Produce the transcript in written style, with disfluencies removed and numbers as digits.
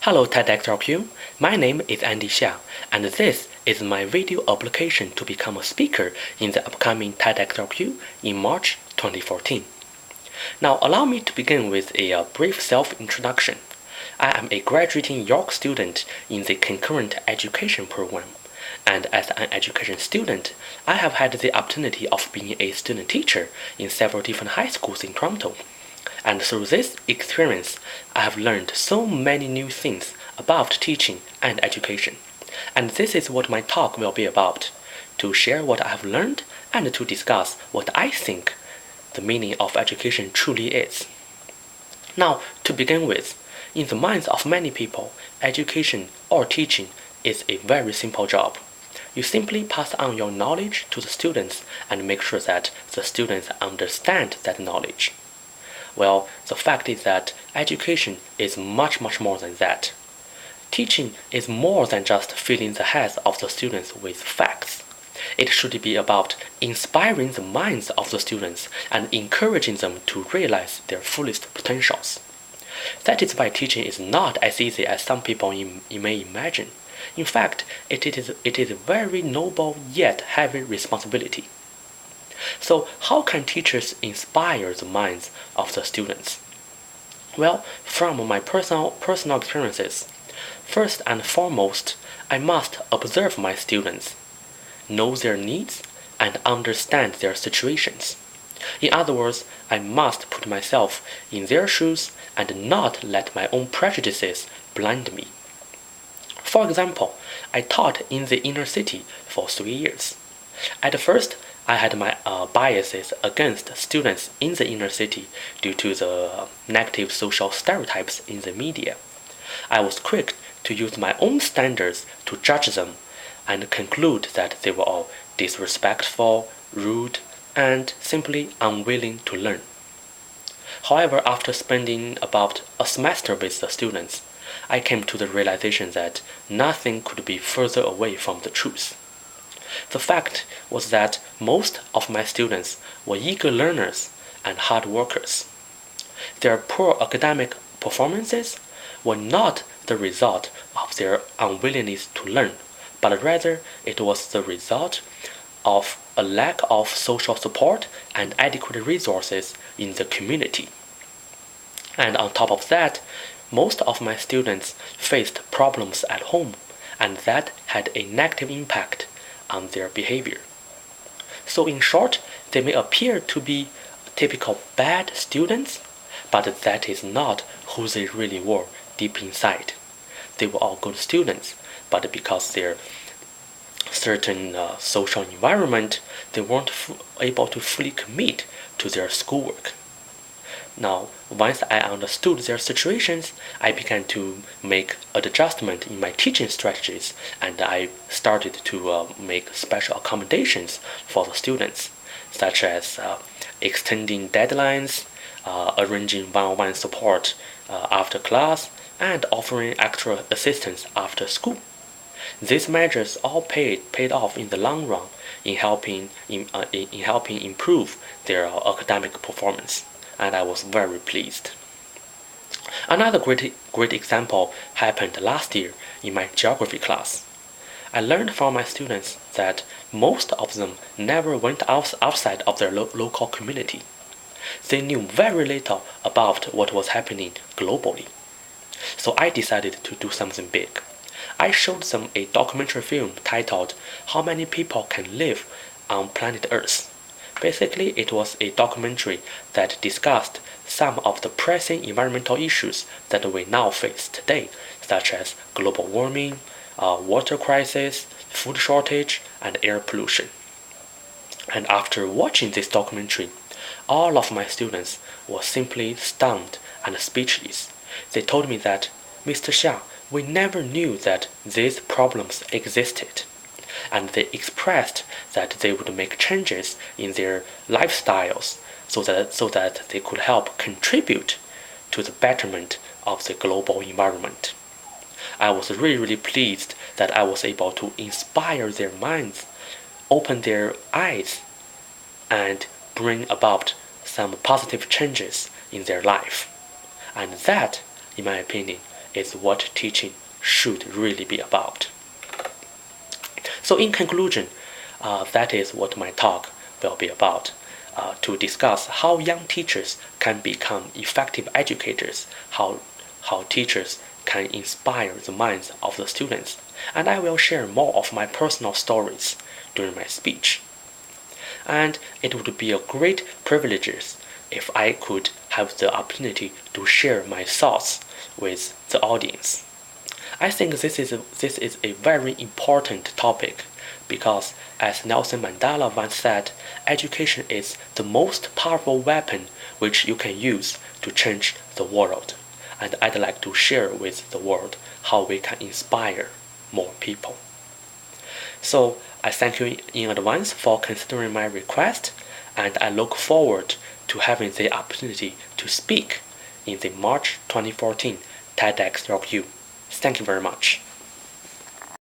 Hello TedX YorkU, my name is Andy Xia, and this is my video application to become a speaker in the upcoming TedX YorkU in March 2014. Now allow me to begin with a brief self-introduction. I am a graduating York student in the concurrent education program, and as an education student, I have had the opportunity of being a student teacher in several different high schools in Toronto. And through this experience, I have learned so many new things about teaching and education. And this is what my talk will be about, to share what I have learned and to discuss what I think the meaning of education truly is. Now, to begin with, in the minds of many people, education or teaching is a very simple job. You simply pass on your knowledge to the students and make sure that the students understand that knowledge. Well, the fact is that education is much more than that. Teaching is more than just filling the heads of the students with facts. It should be about inspiring the minds of the students and encouraging them to realize their fullest potentials. That is why teaching is not as easy as some people may imagine. In fact, it is a very noble yet heavy responsibility. So how can teachers inspire the minds of the students? Well, from my personal experiences, first and foremost, I must observe my students, know their needs, and understand their situations. In other words, I must put myself in their shoes and not let my own prejudices blind me. For example, I taught in the inner city for 3 years. At first, I had my biases against students in the inner city due to the negative social stereotypes in the media. I was quick to use my own standards to judge them and conclude that they were all disrespectful, rude, and simply unwilling to learn. However, after spending about a semester with the students, I came to the realization that nothing could be further away from the truth. The fact was that most of my students were eager learners and hard workers. Their poor academic performances were not the result of their unwillingness to learn, but rather it was the result of a lack of social support and adequate resources in the community. And on top of that, most of my students faced problems at home, and that had a negative impact on their behavior. So in short, they may appear to be typical bad students, but that is not who they really were deep inside. They were all good students, but because their certain social environment, they weren't able to fully commit to their schoolwork. Now, once I understood their situations, I began to make an adjustment in my teaching strategies, and I started to make special accommodations for the students, such as extending deadlines, arranging one-on-one support after class, and offering extra assistance after school. These measures all paid off in the long run in helping improve their academic performance, and I was very pleased. Another great example happened last year in my geography class. I learned from my students that most of them never went outside of their local community. They knew very little about what was happening globally. So I decided to do something big. I showed them a documentary film titled "How Many People Can Live on Planet Earth?" Basically, it was a documentary that discussed some of the pressing environmental issues that we now face today, such as global warming, water crisis, food shortage, and air pollution. And after watching this documentary, all of my students were simply stunned and speechless. They told me that, "Mr. Xia, we never knew that these problems existed." And they expressed that they would make changes in their lifestyles so that they could help contribute to the betterment of the global environment. I was really pleased that I was able to inspire their minds, open their eyes, and bring about some positive changes in their life. And that, in my opinion, is what teaching should really be about. So in conclusion, that is what my talk will be about, to discuss how young teachers can become effective educators, how teachers can inspire the minds of the students, and I will share more of my personal stories during my speech. And it would be a great privilege if I could have the opportunity to share my thoughts with the audience. I think this is a very important topic because, as Nelson Mandela once said, education is the most powerful weapon which you can use to change the world. And I'd like to share with the world how we can inspire more people. So I thank you in advance for considering my request, and I look forward to having the opportunity to speak in the March 2014 TEDx YorkU. Thank you very much.